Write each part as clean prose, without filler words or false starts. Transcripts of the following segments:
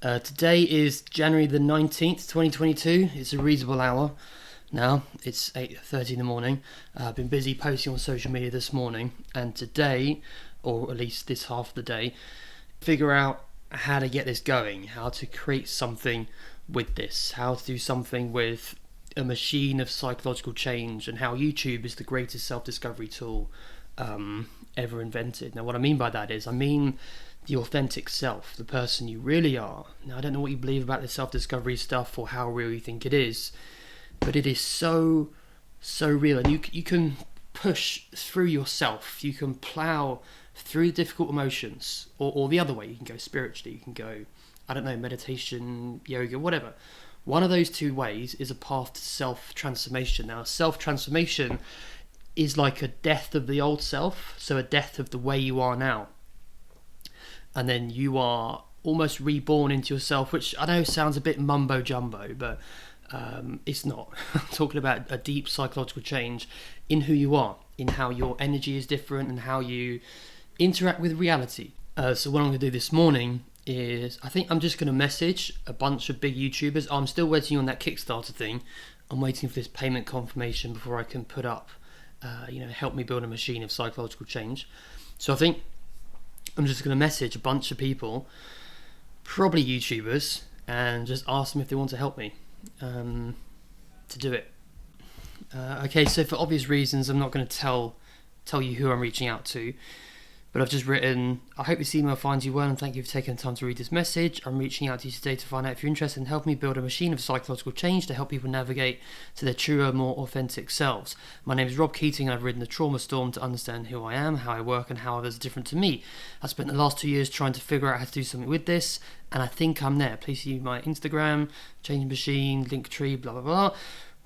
Today is January the 19th, 2022. It's a reasonable hour now. It's 8:30 in the morning. I've been busy posting on social media this morning, and today, or at least this half of the day, figure out how to get this going, how to create something with this, how to do something with a machine of psychological change, and how YouTube is the greatest self-discovery tool ever invented. Now, what I mean by that is, I mean the authentic self, the person you really are. Now, I don't know what you believe about the self-discovery stuff or how real you think it is, but it is so real, and you can push through yourself. You can plow through difficult emotions, or the other way. You can go spiritually. You can go, I don't know, meditation, yoga, whatever. One of those two ways is a path to self-transformation. Now, self-transformation is like a death of the old self, so a death of the way you are now. And then you are almost reborn into yourself, which I know sounds a bit mumbo jumbo, but it's not. I'm talking about a deep psychological change in who you are, in how your energy is different and how you interact with reality. So what I'm going to do this morning is, I think I'm just going to message a bunch of big YouTubers. I'm still waiting on that Kickstarter thing. I'm waiting for this payment confirmation before I can put up, help me build a machine of psychological change. So I think I'm just going to message a bunch of people, probably YouTubers, and just ask them if they want to help me to do it. Okay, so for obvious reasons, I'm not going to tell you who I'm reaching out to, but I've just written, I hope this email finds you well and thank you for taking the time to read this message. I'm reaching out to you today to find out if you're interested in helping me build a machine of psychological change to help people navigate to their truer, more authentic selves. My name is Rob Keating and I've ridden the trauma storm to understand who I am, how I work and how others are different to me. I spent the last 2 years trying to figure out how to do something with this, and I think I'm there. Please see my Instagram, Change Machine, Linktree, blah blah blah.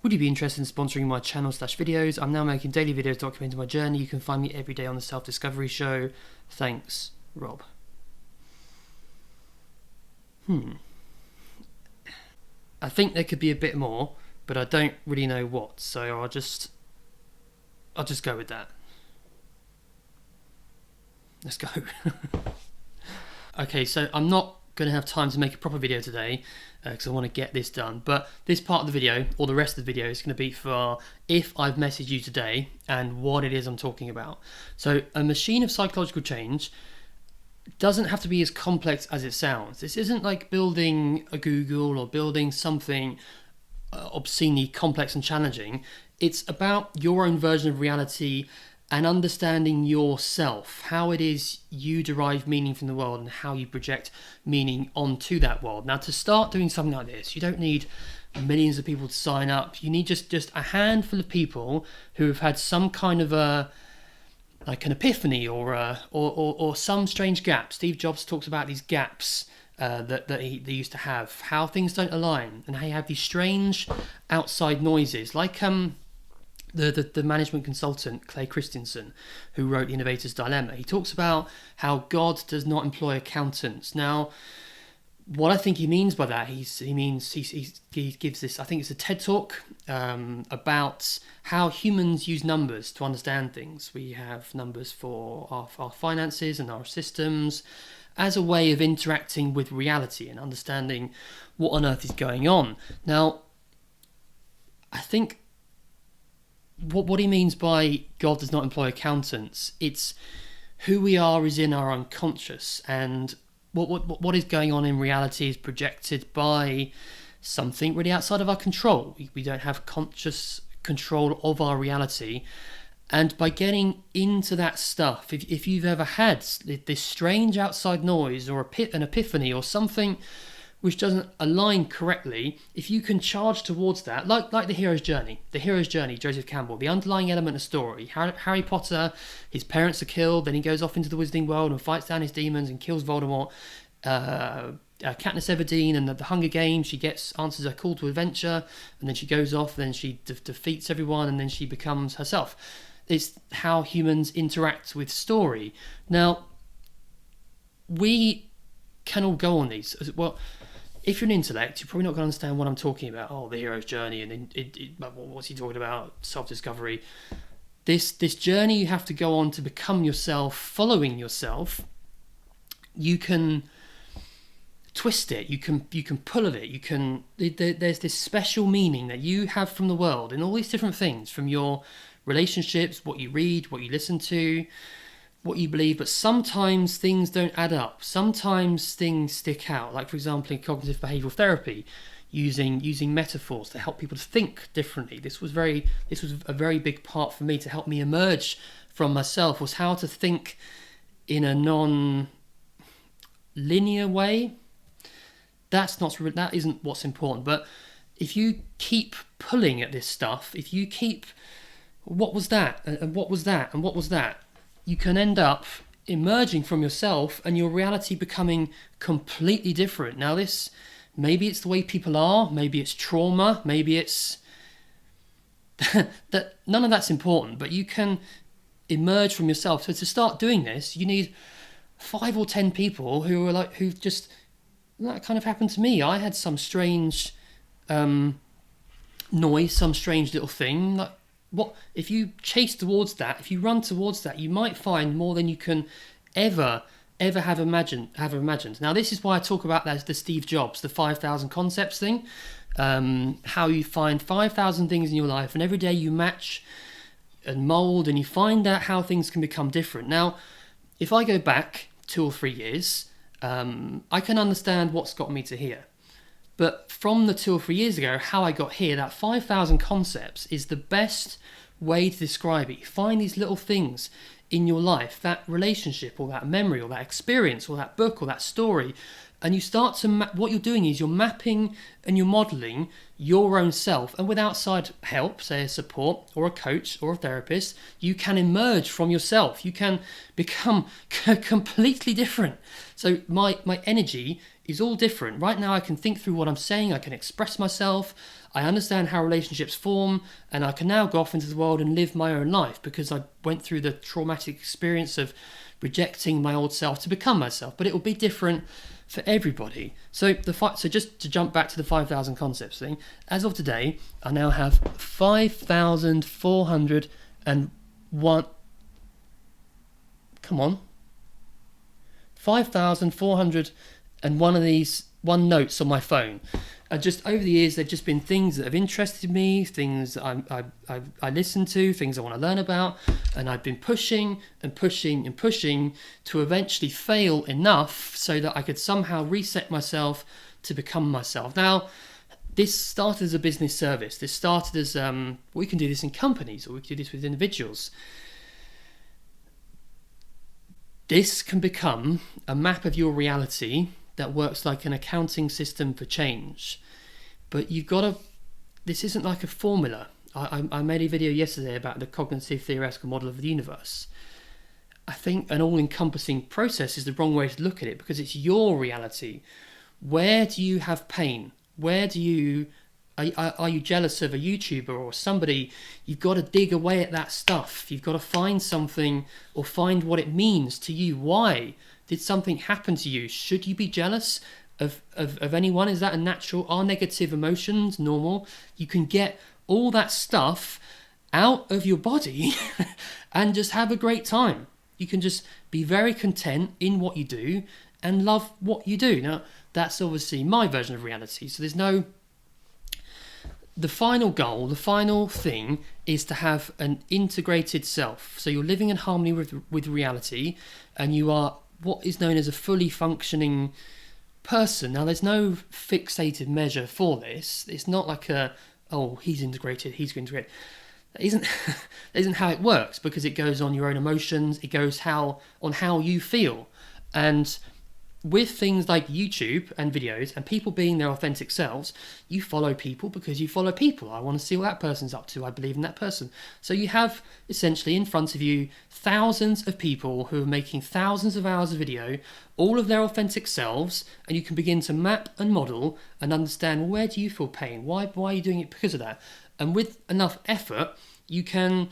Would you be interested in sponsoring my channel/videos? I'm now making daily videos documenting my journey. You can find me every day on the Self-Discovery Show. Thanks, Rob. I think there could be a bit more, but I don't really know what, so I'll just go with that. Let's go. Okay, so I'm not going to have time to make a proper video today because I want to get this done, but this part of the video, or the rest of the video, is going to be for if I've messaged you today and what it is I'm talking about. So a machine of psychological change doesn't have to be as complex as it sounds. This isn't like building a Google or building something obscenely complex and challenging. It's about your own version of reality and understanding yourself, how it is you derive meaning from the world and how you project meaning onto that world. Now, to start doing something like this, you don't need millions of people to sign up. You need just a handful of people who have had some kind of an epiphany or some strange gap. Steve Jobs talks about these gaps that they used to have, how things don't align, and how you have these strange outside noises, like the management consultant Clay Christensen, who wrote The Innovator's Dilemma. He talks about how God does not employ accountants. Now, what I think he means by that, he gives this, I think it's a TED talk about how humans use numbers to understand things. We have numbers for our finances and our systems as a way of interacting with reality and understanding what on earth is going on. Now, I think what he means by God does not employ accountants, it's who we are is in our unconscious, and what is going on in reality is projected by something really outside of our control. We don't have conscious control of our reality, and by getting into that stuff, if you've ever had this strange outside noise or an epiphany or something which doesn't align correctly, if you can charge towards that, like the hero's journey, Joseph Campbell, the underlying element of story. Harry Potter, his parents are killed, then he goes off into the wizarding world and fights down his demons and kills Voldemort. Katniss Everdeen and the Hunger Games, she answers her call to adventure, and then she goes off, and then she defeats everyone, and then she becomes herself. It's how humans interact with story. Now, we can all go on these. Well, if you're an intellect, you're probably not going to understand what I'm talking about. Oh, the hero's journey, and what's he talking about? Self-discovery. This journey you have to go on to become yourself, following yourself. You can twist it, you can pull at it, there's this special meaning that you have from the world and all these different things, from your relationships, what you read, what you listen to, what you believe. But sometimes things don't add up. Sometimes things stick out. Like, for example, in cognitive behavioral therapy, using metaphors to help people to think differently. This was a very big part for me to help me emerge from myself, was how to think in a non-linear way. That isn't what's important. But if you keep pulling at this stuff, if you keep, what was that, and what was that, and what was that, you can end up emerging from yourself and your reality becoming completely different. Now this, maybe it's the way people are, maybe it's trauma, maybe it's that, none of that's important, but you can emerge from yourself. So to start doing this, you need 5 or 10 people who just, that kind of happened to me. I had some strange noise, some strange little thing. Like, what if you chase towards that? If you run towards that, you might find more than you can ever have imagined. Now, this is why I talk about that, the Steve Jobs, the 5,000 concepts thing. How you find 5,000 things in your life, and every day you match and mold, and you find out how things can become different. Now, if I go back 2 or 3 years, I can understand what's got me to here. But from the 2 or 3 years ago, how I got here, that 5,000 concepts is the best way to describe it. You find these little things in your life, that relationship or that memory or that experience or that book or that story, and you start to what you're doing is you're mapping and you're modeling your own self, and with outside help, say a support or a coach or a therapist, you can emerge from yourself. You can become completely different. So my energy is all different. Right now I can think through what I'm saying, I can express myself, I understand how relationships form, and I can now go off into the world and live my own life because I went through the traumatic experience of rejecting my old self to become myself. But it will be different for everybody. So just to jump back to the 5,000 concepts thing, as of today, I now have 5,401. Come on. 5,401 of these notes on my phone. Just over the years, they've just been things that have interested me, things that I listen to, things I want to learn about, and I've been pushing and pushing and pushing to eventually fail enough so that I could somehow reset myself to become myself. Now, this started as a business service. This started as, we can do this in companies, or we can do this with individuals. This can become a map of your reality that works like an accounting system for change. But you've got to, this isn't like a formula. I made a video yesterday about the cognitive theoretical model of the universe. I think an all-encompassing process is the wrong way to look at it, because it's your reality. Where do you have pain? Where do you, are you jealous of a YouTuber or somebody? You've got to dig away at that stuff. You've got to find something, or find what it means to you. Why did something happen to you? Should you be jealous of anyone? Is that a natural? Are negative emotions normal? You can get all that stuff out of your body and just have a great time. You can just be very content in what you do and love what you do. Now, that's obviously my version of reality. So there's no... The final goal, the final thing, is to have an integrated self. So you're living in harmony with reality, and you are what is known as a fully functioning person. Now, there's no fixated measure for this. It's not like he's integrated, he's integrated. That isn't how it works, because it goes on your own emotions. It goes on how you feel. And with things like YouTube and videos and people being their authentic selves, you follow people because you follow people. I want to see what that person's up to. I believe in that person. So you have essentially in front of you thousands of people who are making thousands of hours of video, all of their authentic selves, and you can begin to map and model and understand, well, where do you feel pain? Why are you doing it because of that? And with enough effort, you can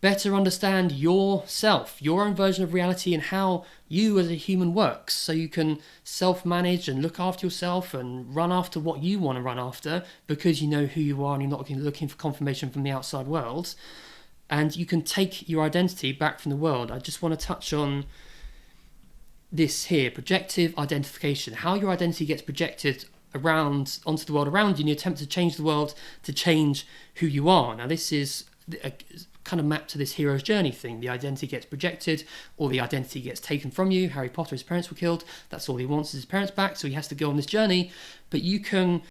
better understand yourself, your own version of reality, and how you as a human works. So you can self-manage and look after yourself and run after what you want to run after, because you know who you are and you're not looking for confirmation from the outside world. And you can take your identity back from the world. I just want to touch on this here, projective identification, how your identity gets projected around onto the world around you in your attempt to change the world, to change who you are. Now this is a kind of mapped to this hero's journey thing. The identity gets projected, or the identity gets taken from you. Harry Potter, his parents were killed. That's all he wants is his parents back, so he has to go on this journey. But you can